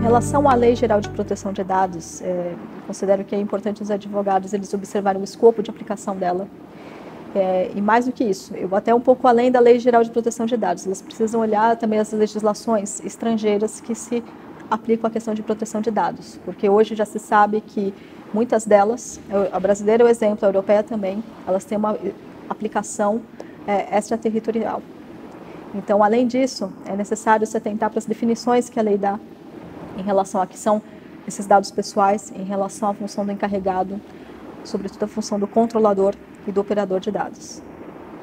relação à Lei Geral de Proteção de Dados, considero que é importante os advogados eles observarem o escopo de aplicação dela. E mais do que isso, eu vou até um pouco além da Lei Geral de Proteção de Dados. Eles precisam olhar também as legislações estrangeiras que se aplicam à questão de proteção de dados, porque hoje já se sabe que muitas delas, a brasileira é o exemplo, a europeia também, elas têm uma aplicação extraterritorial. Então, além disso, é necessário se atentar para as definições que a lei dá em relação a que são esses dados pessoais, em relação à função do encarregado, sobretudo a função do controlador e do operador de dados.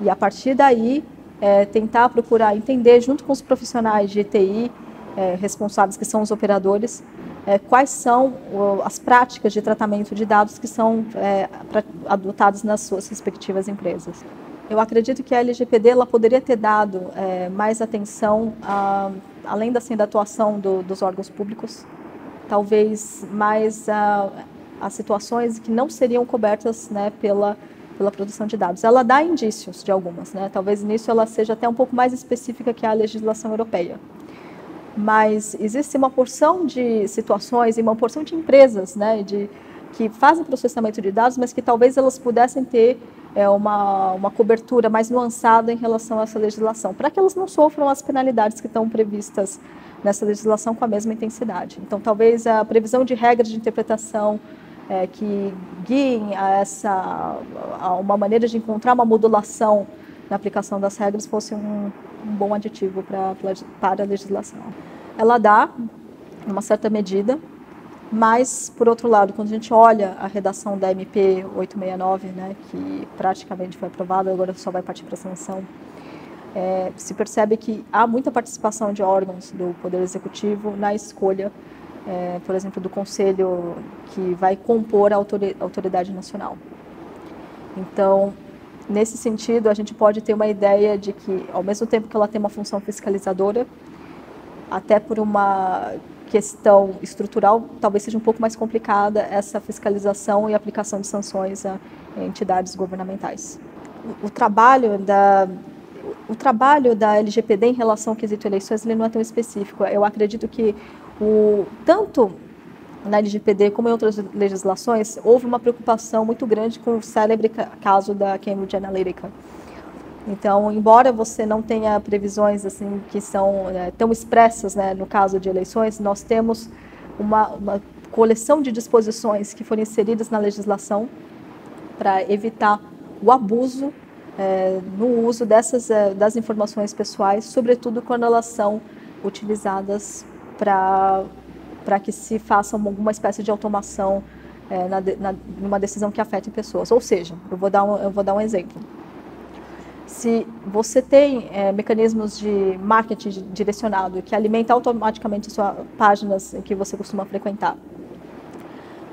E a partir daí, tentar procurar entender, junto com os profissionais de TI responsáveis, que são os operadores, quais são as práticas de tratamento de dados que são adotadas nas suas respectivas empresas. Eu acredito que a LGPD ela poderia ter dado mais atenção, além da atuação dos órgãos públicos, talvez mais a situações que não seriam cobertas pela produção de dados. Ela dá indícios de algumas, talvez nisso ela seja até um pouco mais específica que a legislação europeia. Mas existe uma porção de situações e uma porção de empresas que fazem processamento de dados, mas que talvez elas pudessem ter uma cobertura mais nuançada em relação a essa legislação, para que elas não sofram as penalidades que estão previstas nessa legislação com a mesma intensidade. Então, talvez a previsão de regras de interpretação que guiem a uma maneira de encontrar uma modulação na aplicação das regras fosse um bom aditivo para a legislação. Ela dá uma certa medida, mas, por outro lado, quando a gente olha a redação da MP 869, que praticamente foi aprovada, agora só vai partir para a sanção, se percebe que há muita participação de órgãos do Poder Executivo na escolha, por exemplo, do Conselho que vai compor a autoridade nacional. Então, nesse sentido, a gente pode ter uma ideia de que, ao mesmo tempo que ela tem uma função fiscalizadora, até por uma questão estrutural, talvez seja um pouco mais complicada essa fiscalização e aplicação de sanções a entidades governamentais. O trabalho da LGPD em relação ao quesito eleições ele não é tão específico. Eu acredito que tanto na LGPD como em outras legislações houve uma preocupação muito grande com o célebre caso da Cambridge Analytica. Então, embora você não tenha previsões assim que são tão expressas, no caso de eleições, nós temos uma coleção de disposições que foram inseridas na legislação para evitar o abuso no uso das informações pessoais, sobretudo quando elas são utilizadas para que se faça alguma espécie de automação numa decisão que afete pessoas. Ou seja, eu vou dar um exemplo. Se você tem mecanismos de marketing direcionado que alimenta automaticamente as suas páginas que você costuma frequentar,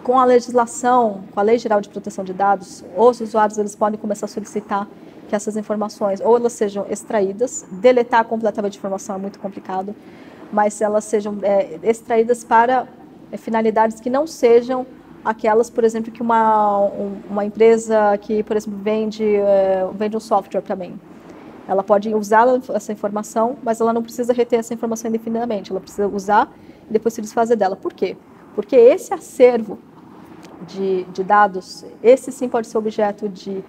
com a legislação, com a Lei Geral de Proteção de Dados, os usuários eles podem começar a solicitar que essas informações ou elas sejam extraídas, deletar completamente a informação é muito complicado, mas elas sejam extraídas para finalidades que não sejam aquelas, por exemplo, que uma empresa que, por exemplo, vende um software para mim. Ela pode usar essa informação, mas ela não precisa reter essa informação indefinidamente. Ela precisa usar e depois se desfazer dela. Por quê? Porque esse acervo de dados, esse sim pode ser objeto de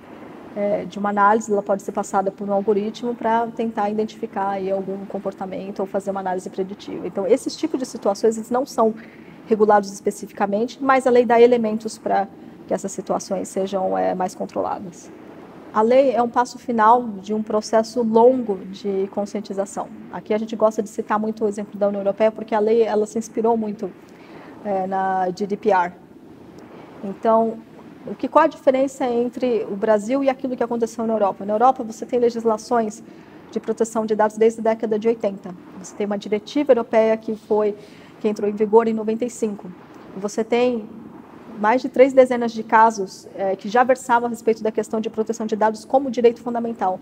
uma análise, ela pode ser passada por um algoritmo para tentar identificar aí algum comportamento ou fazer uma análise preditiva. Então, esses tipos de situações eles não são regulados especificamente, mas a lei dá elementos para que essas situações sejam mais controladas. A lei é um passo final de um processo longo de conscientização. Aqui a gente gosta de citar muito o exemplo da União Europeia, porque a lei ela se inspirou muito na GDPR. Então, qual a diferença entre o Brasil e aquilo que aconteceu na Europa? Na Europa, você tem legislações de proteção de dados desde a década de 80. Você tem uma diretiva europeia que entrou em vigor em 95. E você tem mais de 3 dezenas de casos que já versavam a respeito da questão de proteção de dados como direito fundamental.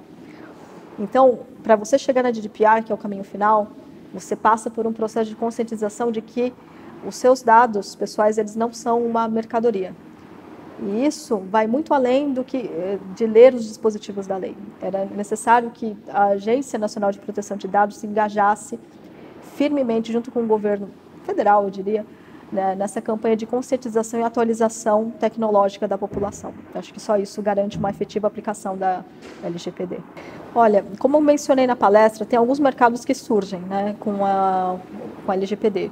Então, para você chegar na GDPR, que é o caminho final, você passa por um processo de conscientização de que os seus dados pessoais eles não são uma mercadoria. E isso vai muito além de ler os dispositivos da lei. Era necessário que a Agência Nacional de Proteção de Dados se engajasse firmemente junto com o governo federal, eu diria, né, nessa campanha de conscientização e atualização tecnológica da população. Acho que só isso garante uma efetiva aplicação da LGPD. Olha, como eu mencionei na palestra, tem alguns mercados que surgem, né, com a LGPD.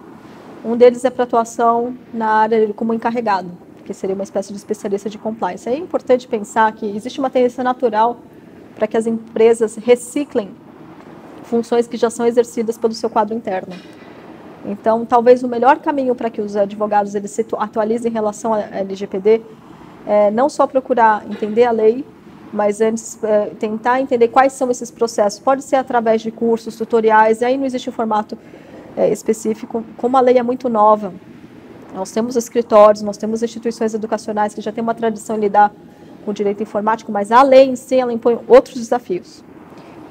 Um deles é para atuação na área como encarregado, que seria uma espécie de especialista de compliance. É importante pensar que existe uma tendência natural para que as empresas reciclem funções que já são exercidas pelo seu quadro interno. Então, talvez o melhor caminho para que os advogados eles se atualizem em relação à LGPD é não só procurar entender a lei, mas antes tentar entender quais são esses processos. Pode ser através de cursos, tutoriais, e aí não existe um formato específico. Como a lei é muito nova, nós temos escritórios, nós temos instituições educacionais que já têm uma tradição em lidar com o direito informático, mas a lei em si ela impõe outros desafios.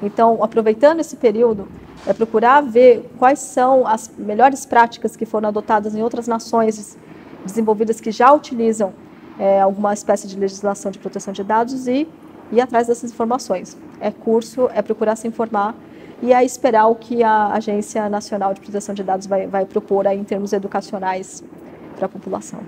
Então, aproveitando esse período, é procurar ver quais são as melhores práticas que foram adotadas em outras nações desenvolvidas que já utilizam alguma espécie de legislação de proteção de dados e ir atrás dessas informações. É curso, é procurar se informar e é esperar o que a Agência Nacional de Proteção de Dados vai propor aí em termos educacionais para a população.